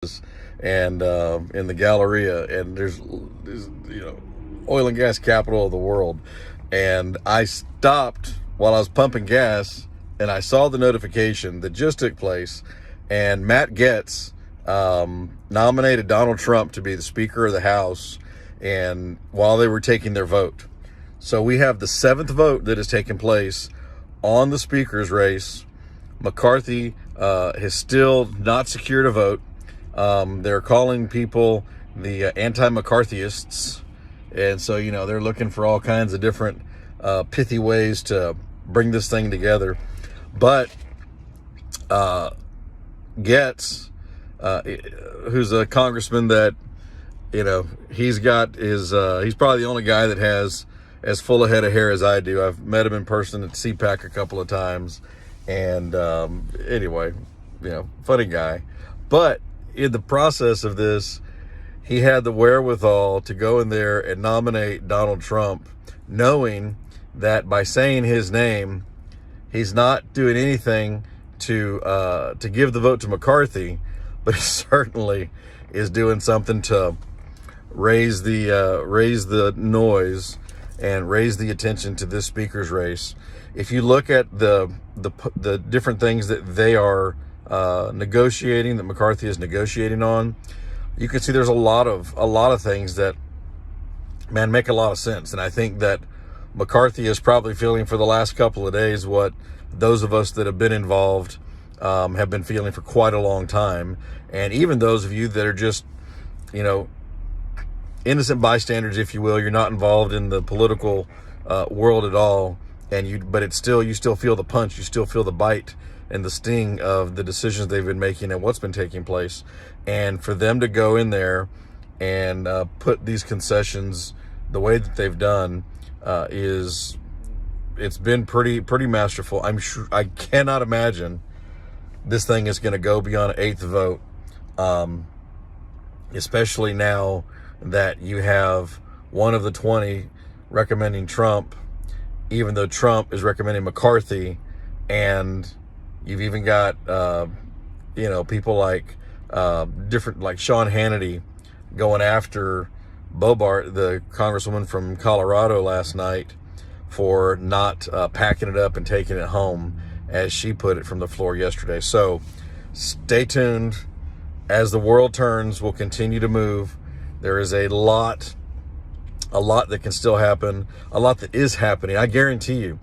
and in the Galleria, and there's oil and gas capital of the world. And I stopped while I was pumping gas, and I saw the notification that just took place, and Matt Gaetz nominated Donald Trump to be the Speaker of the House, and while they were taking their vote. So we have the 7th vote that has taken place on the Speaker's race. McCarthy has still not secured a vote. They're calling people the anti-McCarthyists. And so, they're looking for all kinds of different pithy ways to bring this thing together. But Gaetz, who's a congressman that, he's got his, he's probably the only guy that has as full a head of hair as I do. I've met him in person at CPAC a couple of times. And anyway, funny guy. But in the process of this, he had the wherewithal to go in there and nominate Donald Trump, knowing that by saying his name, he's not doing anything to give the vote to McCarthy, but he certainly is doing something to raise the noise and raise the attention to this speaker's race. If you look at the different things that they are negotiating, that McCarthy is negotiating on, you can see there's a lot of things that, man, make a lot of sense. And I think that McCarthy is probably feeling for the last couple of days what those of us that have been involved have been feeling for quite a long time. And even those of you that are just, innocent bystanders, if you will, you're not involved in the political world at all. But you still feel the punch, you still feel the bite and the sting of the decisions they've been making and what's been taking place. And for them to go in there and put these concessions the way that they've done it's been pretty masterful. I'm sure, I cannot imagine this thing is going to go beyond an 8th vote, especially now that you have one of the 20 recommending Trump, even though Trump is recommending McCarthy. And you've even got, people like like Sean Hannity going after Bobart, the congresswoman from Colorado, last night for not packing it up and taking it home, as she put it from the floor yesterday. So stay tuned. As the world turns, we'll continue to move. There is a lot that can still happen, a lot that is happening. I guarantee you,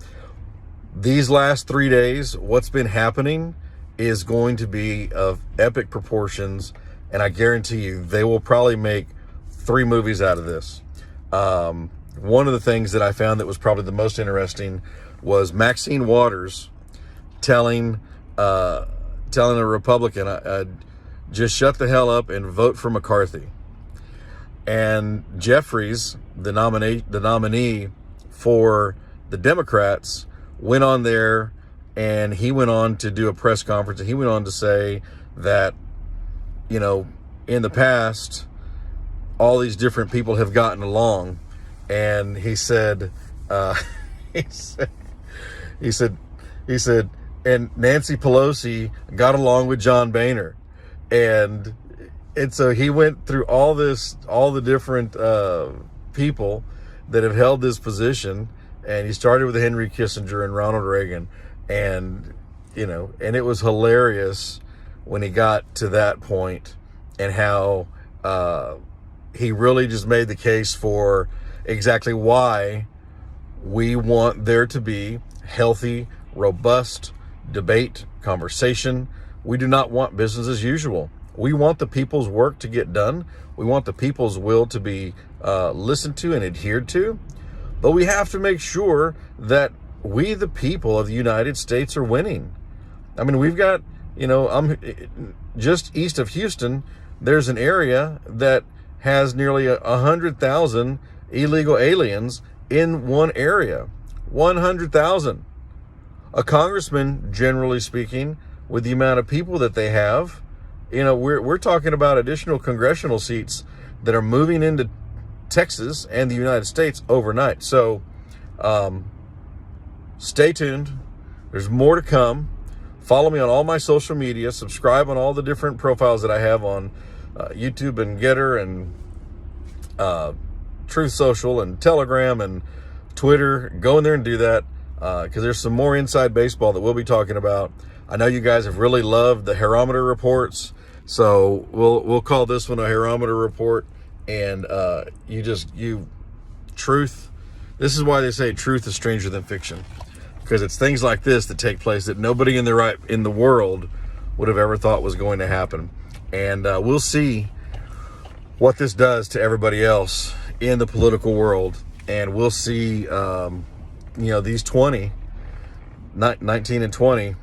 these last 3 days, what's been happening is going to be of epic proportions, and I guarantee you they will probably make 3 movies out of this. One of the things that I found that was probably the most interesting was Maxine Waters telling a Republican, just shut the hell up and vote for McCarthy. And Jeffries, the nominee for the Democrats, went on there, and he went on to do a press conference, and he went on to say that, in the past, all these different people have gotten along. And he said, he said, and Nancy Pelosi got along with John Boehner. And so he went through all the different people that have held this position, and he started with Henry Kissinger and Ronald Reagan, and it was hilarious when he got to that point, and how he really just made the case for exactly why we want there to be healthy, robust debate, conversation. We do not want business as usual. We want the people's work to get done. We want the people's will to be listened to and adhered to. But we have to make sure that we, the people of the United States, are winning. I mean, we've got, I'm just east of Houston, there's an area that has nearly 100,000 illegal aliens in one area. 100,000. A congressman, generally speaking, with the amount of people that they have, we're talking about additional congressional seats that are moving into Texas and the United States overnight. So stay tuned. There's more to come. Follow me on all my social media. Subscribe on all the different profiles that I have on YouTube and Getter and Truth Social and Telegram and Twitter. Go in there and do that because there's some more inside baseball that we'll be talking about. I know you guys have really loved the Herometer reports, so we'll call this one a Herometer report. And truth. This is why they say truth is stranger than fiction, because it's things like this that take place that nobody in the world would have ever thought was going to happen. And we'll see what this does to everybody else in the political world. And we'll see, these 19 and 20,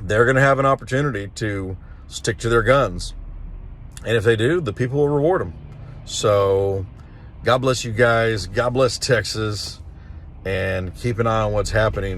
they're going to have an opportunity to stick to their guns. And if they do, the people will reward them. So God bless you guys. God bless Texas. And keep an eye on what's happening